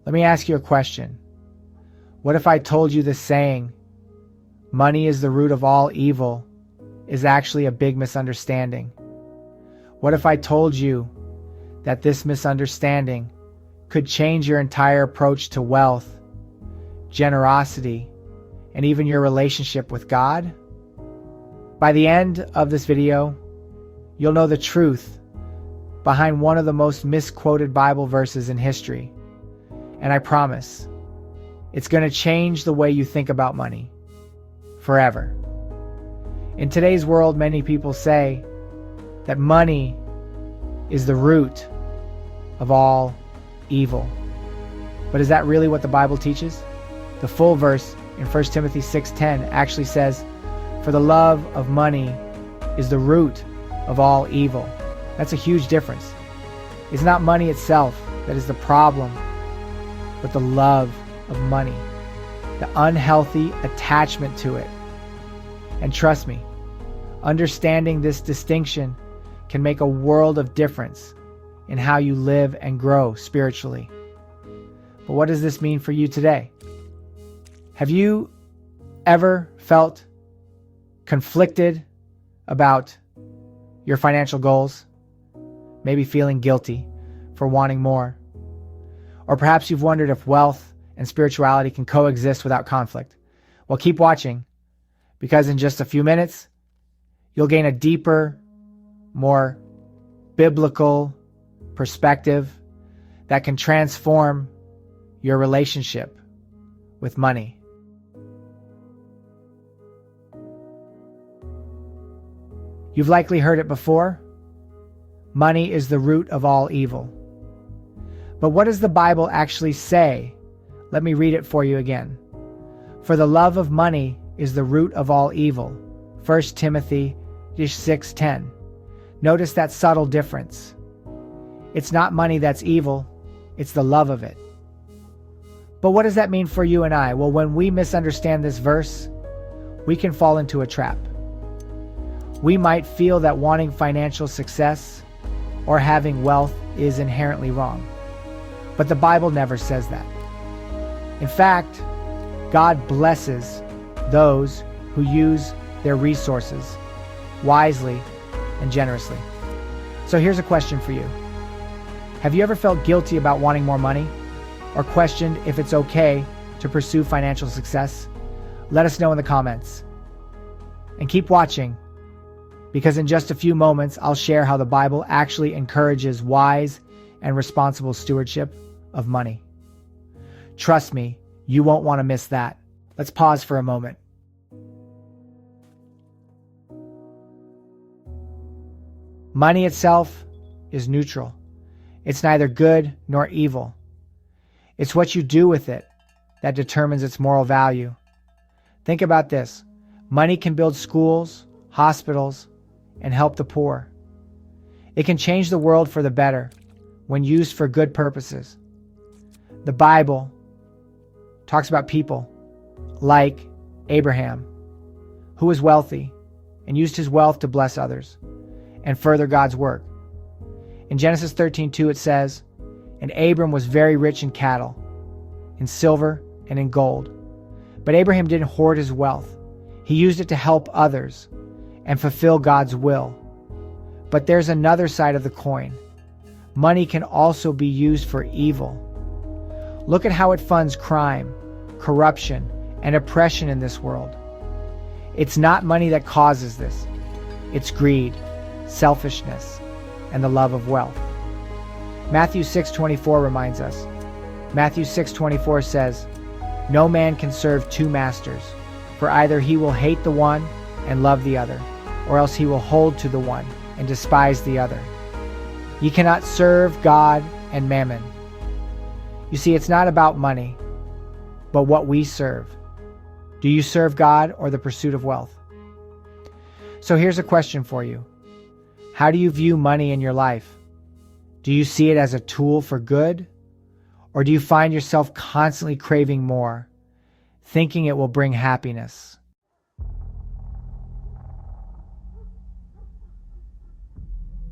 Let me ask you a question. What if I told you the saying, money is the root of all evil, is actually a big misunderstanding? What if I told you that this misunderstanding could change your entire approach to wealth, generosity, and even your relationship with God? By the end of this video, you'll know the truth behind one of the most misquoted Bible verses in history. And I promise, it's going to change the way you think about money forever. In today's world, many people say that money is the root of all evil. But is that really what the Bible teaches? The full verse in 1 Timothy 6:10 actually says, "For the love of money is the root of all evil." That's a huge difference. It's not money itself that is the problem, but the love of money, the unhealthy attachment to it. And trust me, understanding this distinction can make a world of difference in how you live and grow spiritually. But what does this mean for you today? Have you ever felt conflicted about your financial goals? Maybe feeling guilty for wanting more? Or perhaps you've wondered if wealth and spirituality can coexist without conflict. Well, keep watching, because in just a few minutes, you'll gain a deeper, more biblical perspective that can transform your relationship with money. You've likely heard it before. Money is the root of all evil. But what does the Bible actually say? Let me read it for you again. For the love of money is the root of all evil. 1 Timothy 6:10. Notice that subtle difference. It's not money that's evil, it's the love of it. But what does that mean for you and I? Well, when we misunderstand this verse, we can fall into a trap. We might feel that wanting financial success or having wealth is inherently wrong. But the Bible never says that. In fact, God blesses those who use their resources wisely and generously. So here's a question for you. Have you ever felt guilty about wanting more money, or questioned if it's okay to pursue financial success? Let us know in the comments. And keep watching, because in just a few moments, I'll share how the Bible actually encourages wise and responsible stewardship of money. Trust me, you won't want to miss that. Let's pause for a moment. Money itself is neutral. It's neither good nor evil. It's what you do with it that determines its moral value. Think about this. Money can build schools, hospitals, and help the poor. It can change the world for the better when used for good purposes. The Bible talks about people like Abraham, who was wealthy and used his wealth to bless others and further God's work. In Genesis 13:2 it says, "And Abram was very rich in cattle, in silver, and in gold." But Abraham didn't hoard his wealth. He used it to help others and fulfill God's will. But there's another side of the coin. Money can also be used for evil. Look at how it funds crime, corruption, and oppression in this world. It's not money that causes this. It's greed, selfishness, and the love of wealth. Matthew 6:24 reminds us. Matthew 6:24 says, "No man can serve two masters, for either he will hate the one and love the other, or else he will hold to the one and despise the other. Ye cannot serve God and mammon." You see, it's not about money, but what we serve. Do you serve God or the pursuit of wealth? So here's a question for you. How do you view money in your life? Do you see it as a tool for good? Or do you find yourself constantly craving more, thinking it will bring happiness?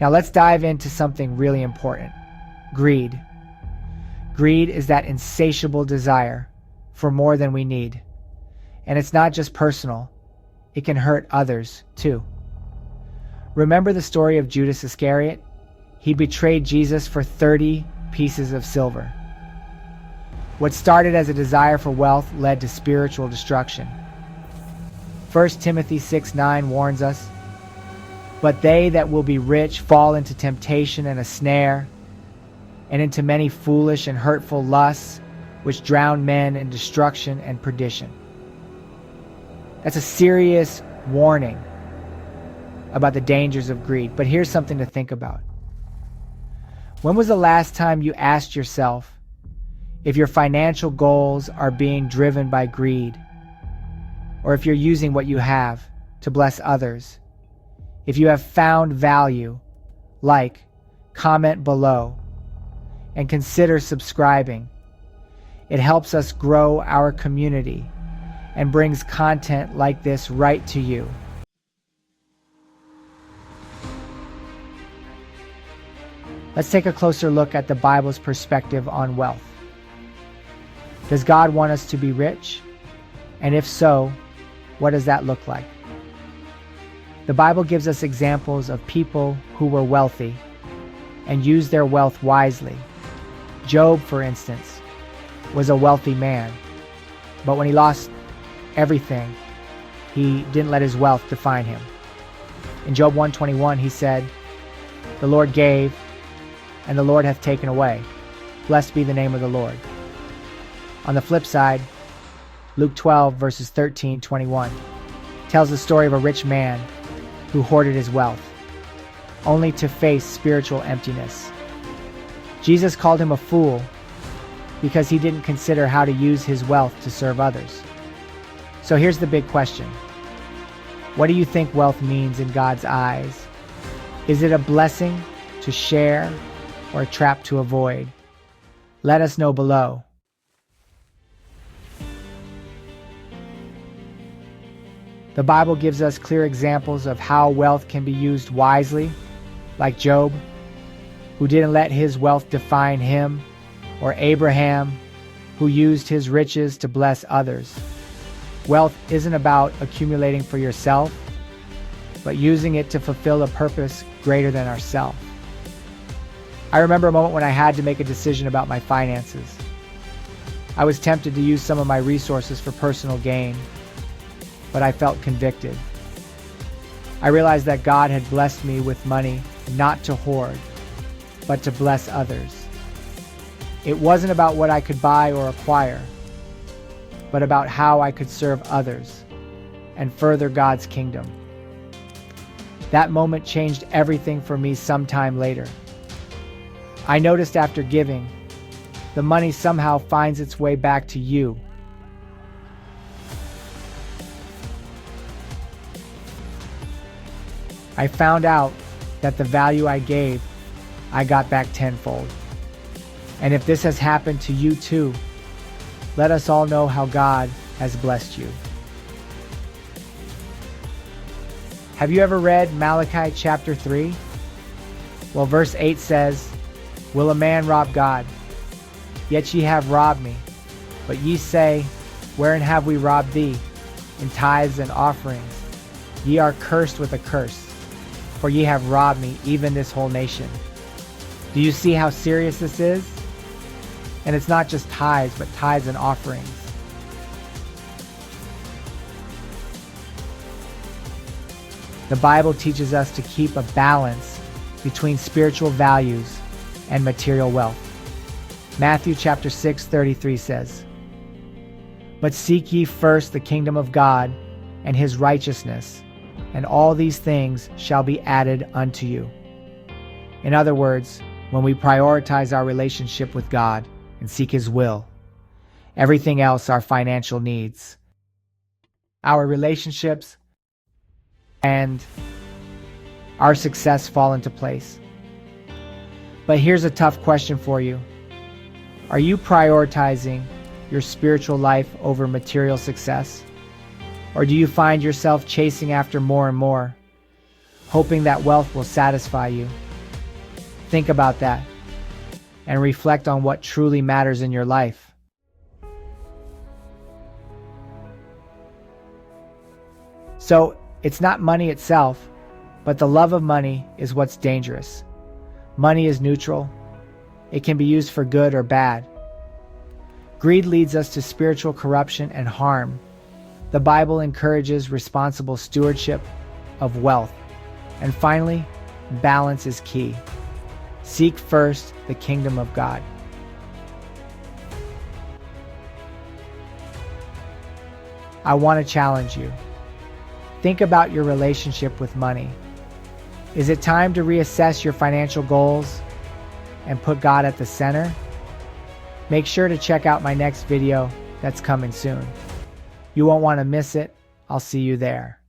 Now let's dive into something really important. Greed. Greed is that insatiable desire for more than we need. And it's not just personal. It can hurt others too. Remember the story of Judas Iscariot? He betrayed Jesus for 30 pieces of silver. What started as a desire for wealth led to spiritual destruction. 1 Timothy 6:9 warns us, "But they that will be rich fall into temptation and a snare, and into many foolish and hurtful lusts, which drown men in destruction and perdition." That's a serious warning about the dangers of greed. But here's something to think about. When was the last time you asked yourself if your financial goals are being driven by greed, or if you're using what you have to bless others? If you have found value, like, comment below, and consider subscribing. It helps us grow our community and brings content like this right to you. Let's take a closer look at the Bible's perspective on wealth. Does God want us to be rich? And if so, what does that look like? The Bible gives us examples of people who were wealthy and used their wealth wisely. Job, for instance, was a wealthy man, but when he lost everything, he didn't let his wealth define him. In Job 1:21, he said, "The Lord gave, and the Lord hath taken away. Blessed be the name of the Lord." On the flip side, Luke 12, verses 13-21, tells the story of a rich man who hoarded his wealth, only to face spiritual emptiness. Jesus called him a fool because he didn't consider how to use his wealth to serve others. So here's the big question. What do you think wealth means in God's eyes? Is it a blessing to share or a trap to avoid? Let us know below. The Bible gives us clear examples of how wealth can be used wisely, like Job, who didn't let his wealth define him, or Abraham, who used his riches to bless others. Wealth isn't about accumulating for yourself, but using it to fulfill a purpose greater than ourselves. I remember a moment when I had to make a decision about my finances. I was tempted to use some of my resources for personal gain, but I felt convicted. I realized that God had blessed me with money not to hoard, but to bless others. It wasn't about what I could buy or acquire, but about how I could serve others and further God's kingdom. That moment changed everything for me sometime later. I noticed after giving, the money somehow finds its way back to you. I found out that the value I gave, I got back tenfold. And if this has happened to you too, let us all know how God has blessed you. Have you ever read Malachi chapter 3? Well, verse 8 says, "Will a man rob God? Yet ye have robbed me. But ye say, Wherein have we robbed thee? In tithes and offerings. Ye are cursed with a curse, for ye have robbed me, even this whole nation." Do you see how serious this is? And it's not just tithes, but tithes and offerings. The Bible teaches us to keep a balance between spiritual values and material wealth. Matthew chapter 6:33 says, "But seek ye first the kingdom of God and his righteousness, and all these things shall be added unto you." In other words, when we prioritize our relationship with God and seek his will, everything else, our financial needs, our relationships, and our success fall into place. But here's a tough question for you. Are you prioritizing your spiritual life over material success? Or do you find yourself chasing after more and more, hoping that wealth will satisfy you Think about that and reflect on what truly matters in your life. So, it's not money itself, but the love of money is what's dangerous. Money is neutral. It can be used for good or bad. Greed leads us to spiritual corruption and harm. The Bible encourages responsible stewardship of wealth. And finally, balance is key. Seek first the kingdom of God. I want to challenge you. Think about your relationship with money. Is it time to reassess your financial goals and put God at the center? Make sure to check out my next video that's coming soon. You won't want to miss it. I'll see you there.